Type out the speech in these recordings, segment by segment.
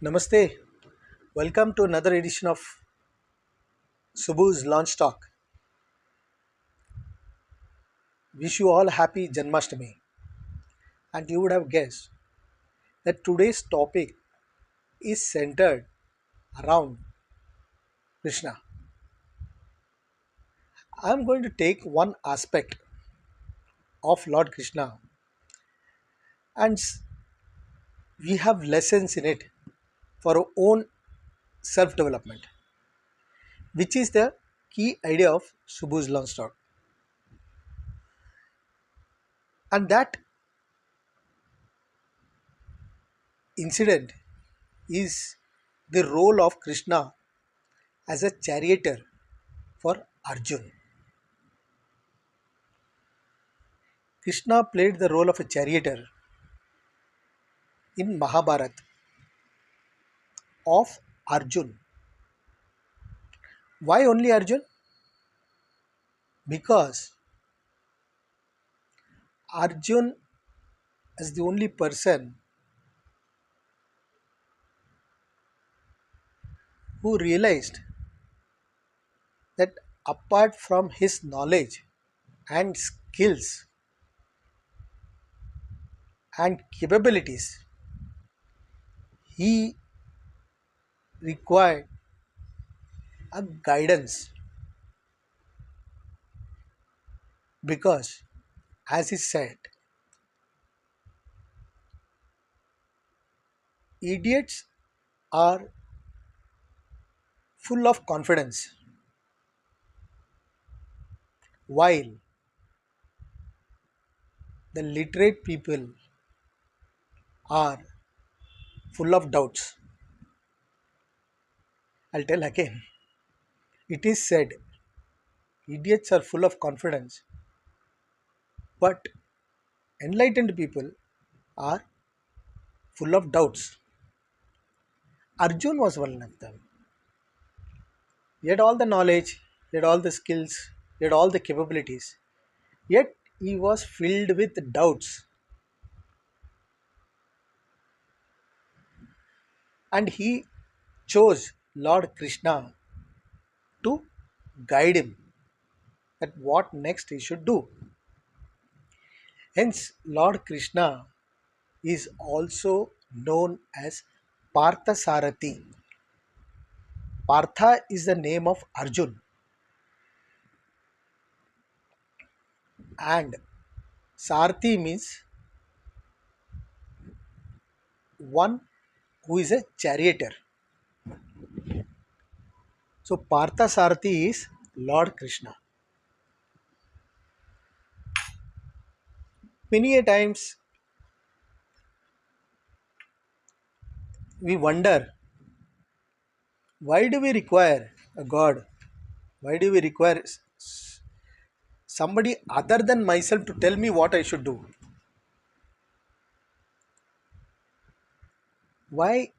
Namaste. Welcome to another edition of Subhu's Launch Talk. Wish you all happy Janmashtami. And you would have guessed that today's topic is centered around Krishna. I am going to take one aspect of Lord Krishna and we have lessons in it for our own self development, which is the key idea of Subhu's Launch Talk. And that incident is the role of Krishna as a charioteer for Arjuna. Krishna played the role of a charioteer in Mahabharata of Arjun. Why only Arjun? Because Arjun is the only person who realized that apart from his knowledge and skills and capabilities, he required a guidance because, as he said, idiots are full of confidence while the literate people are full of doubts. I'll tell again. It is said idiots are full of confidence, but enlightened people are full of doubts. Arjun was one of them. He had all the knowledge, he had all the skills, he had all the capabilities, yet he was filled with doubts. And he chose Lord Krishna to guide him at what next he should do. Hence, Lord Krishna is also known as Parthasarthy. Partha is the name of Arjun, and Sarthi means one who is a charioteer. So Parthasarthy is Lord Krishna. Many a times we wonder, why do we require a God? Why do we require somebody other than myself to tell me what I should do? Why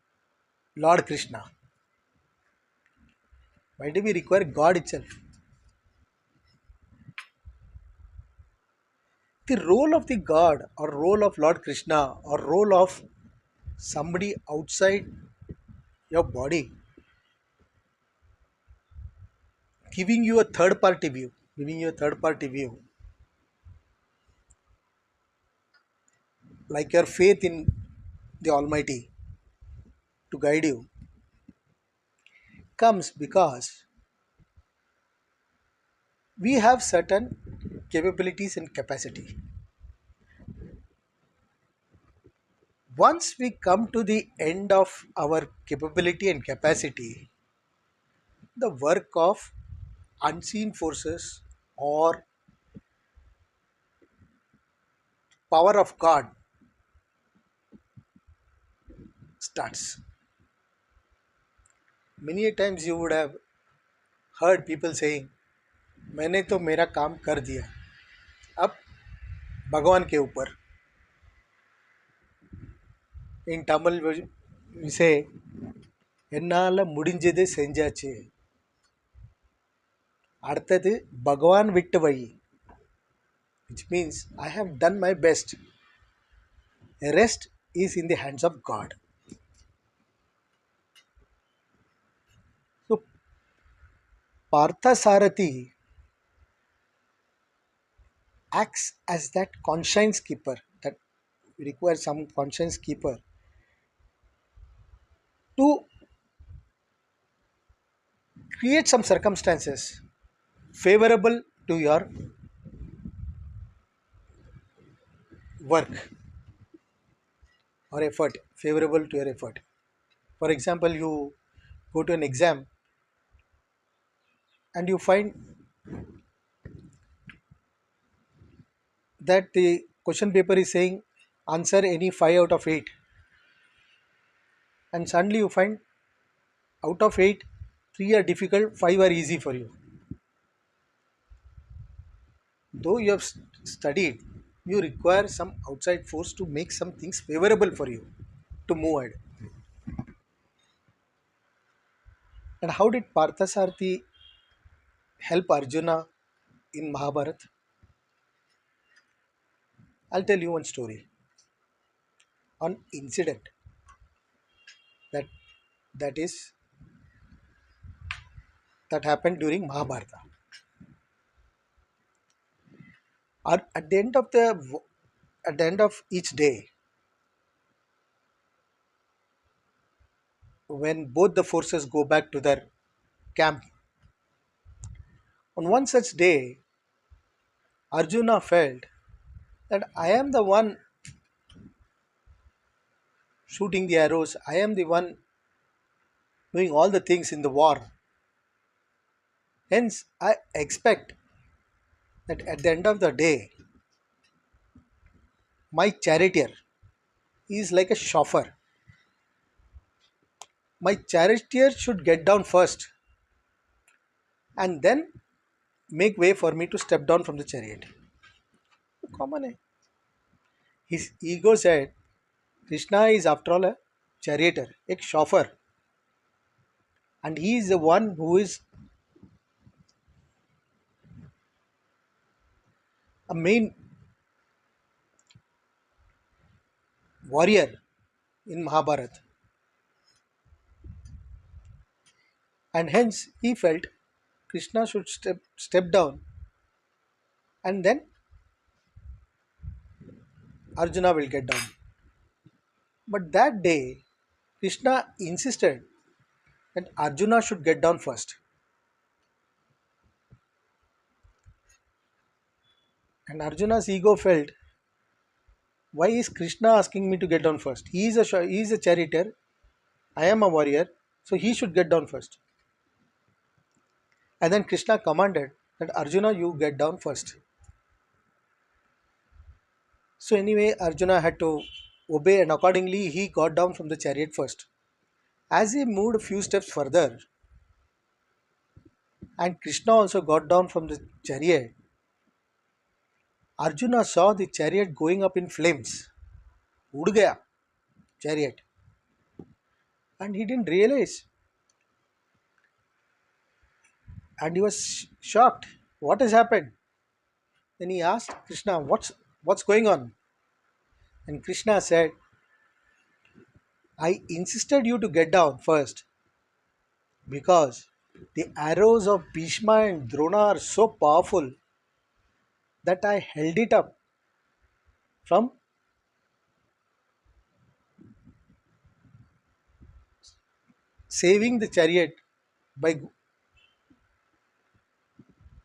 Lord Krishna? Why do we require God itself? The role of the God or role of Lord Krishna or role of somebody outside your body, giving you a third party view, like your faith in the Almighty to guide you, comes because we have certain capabilities and capacity. Once we come to the end of our capability and capacity, the work of unseen forces or power of God starts. Many a times you would have heard people saying, मैंने तो मेरा काम कर दिया, अब भगवान के ऊपर. In Tamil we say, என்னால முடிஞ்சது செஞ்சாச்சு, அடுத்தது பகவான் விட்டு வழி, which means I have done my best. The rest is in the hands of God. Parthasarthy acts as that conscience keeper, that requires some conscience keeper to create some circumstances favorable to your work or effort, favorable to your effort. For example, you go to an exam and you find that the question paper is saying answer any 5 out of 8, and suddenly you find out of 8 3 are difficult, 5 are easy for you. Though you have studied, you require some outside force to make some things favorable for you to move ahead. And how did Parthasarthi help Arjuna in Mahabharata? I'll tell you one story on incident that that is that happened during Mahabharata. At the end of each day, when both the forces go back to their camp, on one such day, Arjuna felt that I am the one shooting the arrows, I am the one doing all the things in the war. Hence, I expect that at the end of the day, my charioteer is like a chauffeur. My charioteer should get down first and then make way for me to step down from the chariot. Common. Eh? His ego said, Krishna is after all a charioteer, a chauffeur, and he is the one who is a main warrior in Mahabharata. And hence he felt Krishna should step down and then Arjuna will get down. But that day, Krishna insisted that Arjuna should get down first. And Arjuna's ego felt, why is Krishna asking me to get down first? He is a charioteer, I am a warrior, so he should get down first. And then Krishna commanded that Arjuna, you get down first. So anyway, Arjuna had to obey, and accordingly he got down from the chariot first. As he moved a few steps further, and Krishna also got down from the chariot, Arjuna saw the chariot going up in flames. Ud gaya chariot. And he didn't realize. And he was shocked. What has happened? Then he asked Krishna, what's going on? And Krishna said, I insisted you to get down first because the arrows of Bhishma and Drona are so powerful that I held it up from saving the chariot by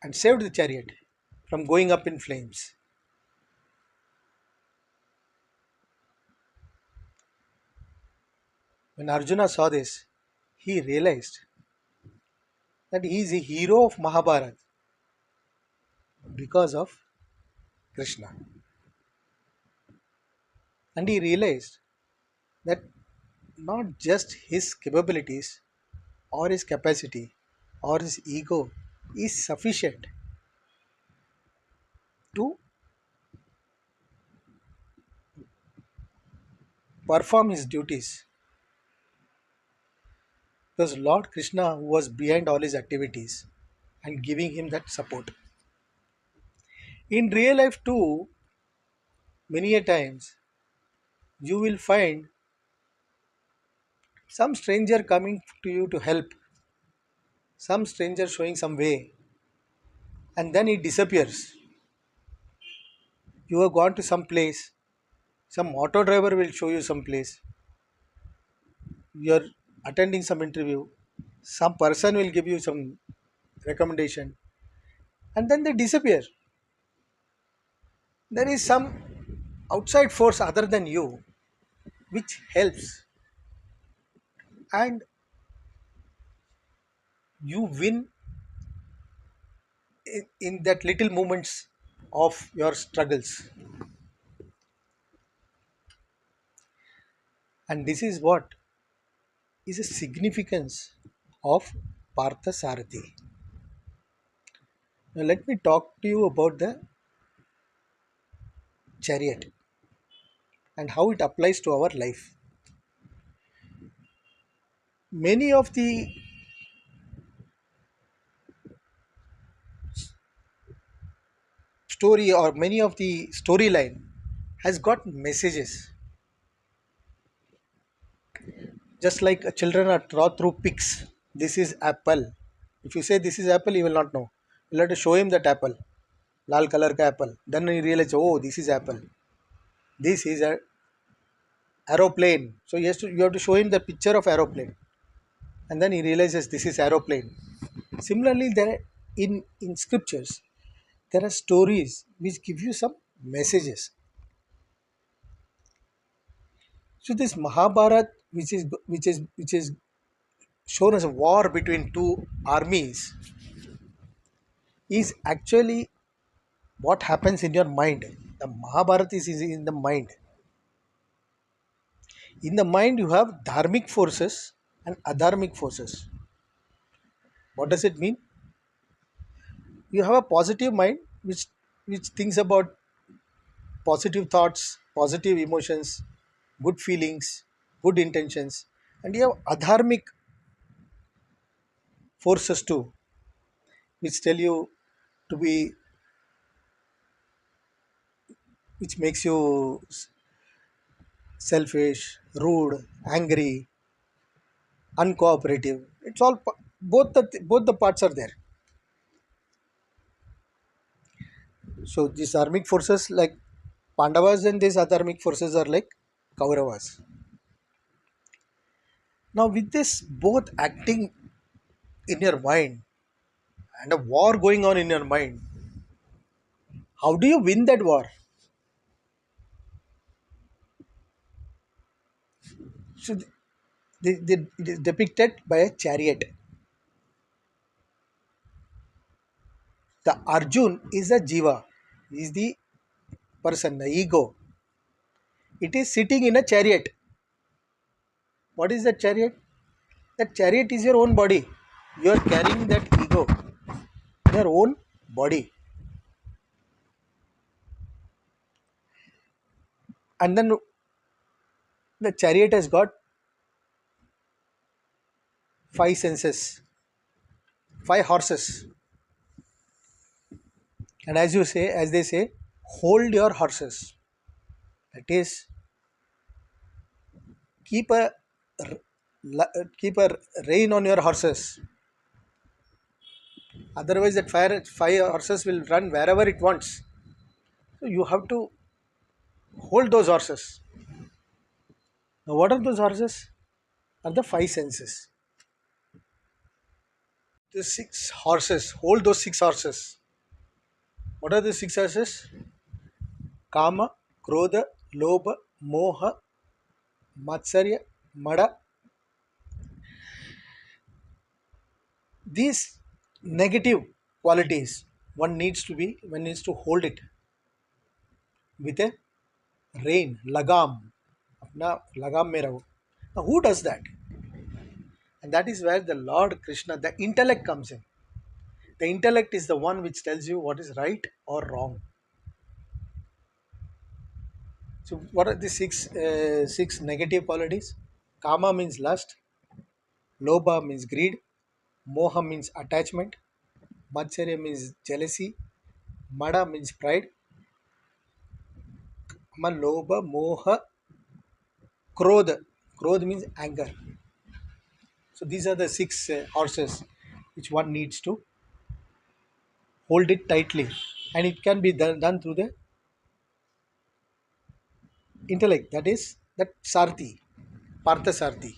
and saved the chariot from going up in flames. When Arjuna saw this, he realized that he is a hero of Mahabharata because of Krishna. And he realized that not just his capabilities or his capacity or his ego is sufficient to perform his duties, because Lord Krishna was behind all his activities and giving him that support. In real life too, many a times you will find some stranger coming to you to help, some stranger showing some way, and then it disappears. You have gone to some place, some auto driver will show you some place, you're attending some interview, some person will give you some recommendation, and then they disappear. There is some outside force other than you which helps, and you win in that little moments of your struggles. And this is what is a significance of Parthasarthy. Now let me talk to you about the chariot and how it applies to our life. Many of the story or many of the storyline has got messages, just like children are taught through pics. This is apple. If you say this is apple, he will not know. You'll have to show him that apple, lal color ka apple. Then he realize, oh, this is apple. This is a aeroplane. So you have to show him the picture of aeroplane, and then he realizes this is aeroplane. Similarly, in scriptures there are stories which give you some messages. So this Mahabharat, which is shown as a war between two armies, is actually what happens in your mind. The Mahabharata is in the mind. In the mind, you have dharmic forces and adharmic forces. What does it mean? You have a positive mind which thinks about positive thoughts, positive emotions, good feelings, good intentions, and you have adharmic forces too, which tell you to be, which makes you selfish, rude, angry, uncooperative. It's all both the parts are there. So these dharmic forces like Pandavas and these adharmic forces are like Kauravas. Now with this both acting in your mind and a war going on in your mind, how do you win that war? So it is depicted by a chariot. The Arjun is a jiva, is the person, the ego. It is sitting in a chariot. What is that chariot? That chariot is your own body. You are carrying that ego, your own body. And then the chariot has got five senses, five horses. And as they say, hold your horses. That is, keep a keep a rein on your horses. Otherwise, that five horses will run wherever it wants. So you have to hold those horses. Now, what are those horses? Are the five senses. The six horses. Hold those six horses. What are the six horses? Kama, Krodha, Lobha, Moha, Matsarya, Mada. These negative qualities, one needs to hold it with a rein, lagam. अपना लगाम में रहो. Now, who does that? And that is where the Lord Krishna, the intellect comes in. The intellect is the one which tells you what is right or wrong. So, what are the six negative qualities? Kama means lust, Lobha means greed, Moha means attachment, Matsarya means jealousy, Mada means pride, Lobha, Moha, Krodha. Krodha means anger. So these are the six horses. which one needs to hold it tightly, and it can be done through the intellect. That is that Sarthi, Parthasarthy.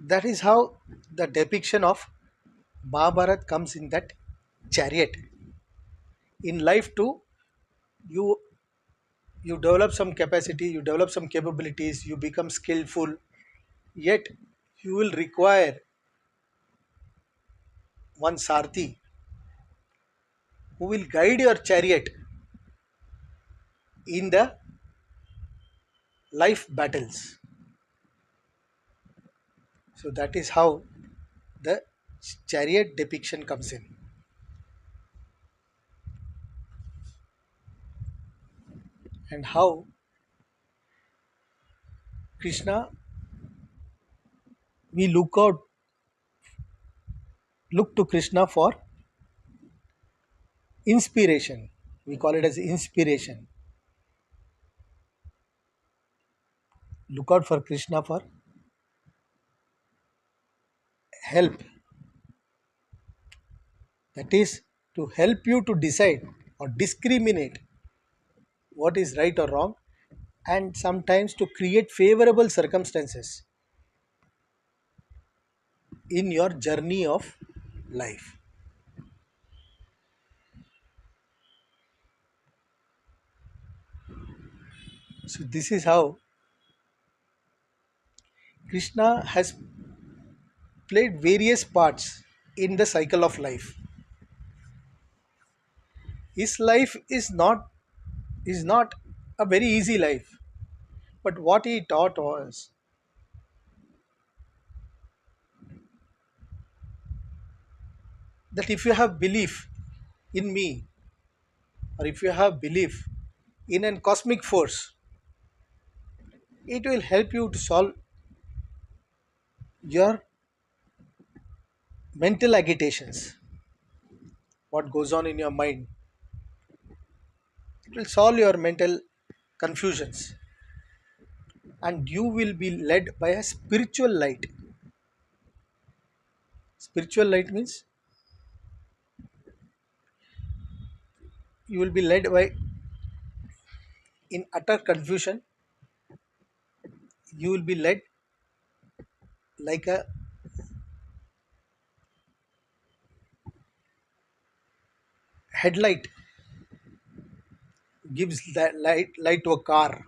That is how the depiction of Mahabharat comes in that chariot. In life too, you you develop some capacity, you develop some capabilities, you become skillful, yet you will require one Sarthi who will guide your chariot in the life battles. So that is how the chariot depiction comes in, and how Krishna, we look to Krishna for inspiration. We call it as inspiration. Look out for Krishna for help. That is to help you to decide or discriminate what is right or wrong, and sometimes to create favorable circumstances in your journey of life. So this is how Krishna has played various parts in the cycle of life. His life is not a very easy life, but what he taught was that if you have belief in me, or if you have belief in a cosmic force, it will help you to solve your mental agitations, what goes on in your mind. It will solve your mental confusions, and you will be led by a spiritual light. Spiritual light means you will be led by, in utter confusion, you will be led like a headlight gives that light to a car,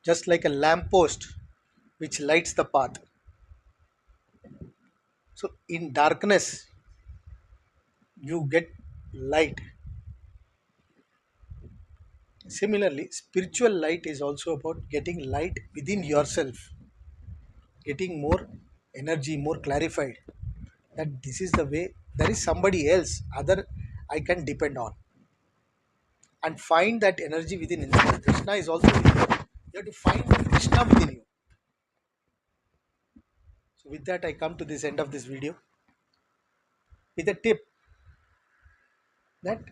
just like a lamp post which lights the path. So in darkness you get light. Similarly, spiritual light is also about getting light within yourself, getting more energy, more clarified, that this is the way, there is somebody else other I can depend on, and find that energy within himself. Krishna is also within you. You have to find the Krishna within you. So with that, I come to this end of this video with a tip that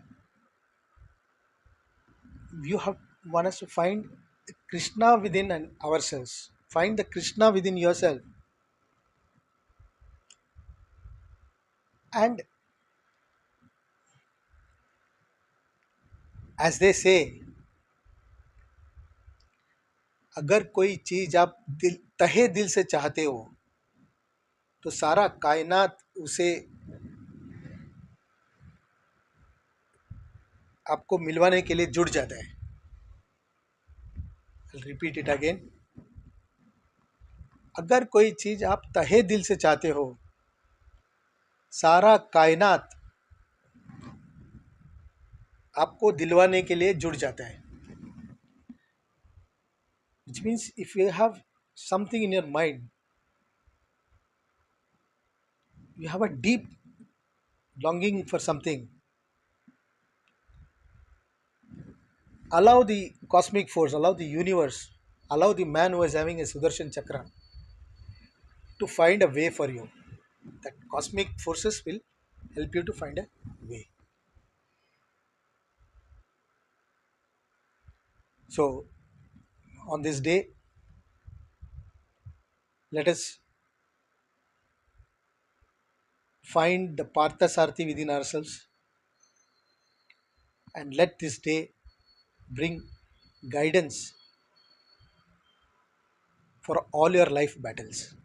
you have want us to find the Krishna within ourselves. Find the Krishna within yourself, and as they say, अगर कोई चीज आप तहे दिल से चाहते हो, तो सारा कायनात उसे आपको मिलवाने के लिए जुड़ जाता है. Repeat it again. अगर कोई चीज आप तहे दिल से चाहते हो, सारा कायनात आपको दिलवाने के लिए जुड़ जाता है. Which means if you have something in your mind, you have a deep longing for something, allow the cosmic force, allow the universe, allow the man who is having a Sudarshan Chakra to find a way for you. That cosmic forces will help you to find a way. So On this day, let us find the Parthasarthy within ourselves and let this day bring guidance for all your life battles.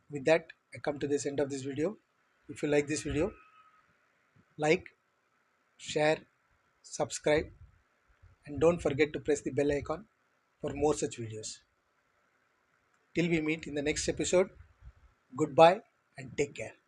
With that, I come to this end of this video. If you like this video, like, share, subscribe, and don't forget to press the bell icon for more such videos. Till we meet in the next episode, goodbye and take care.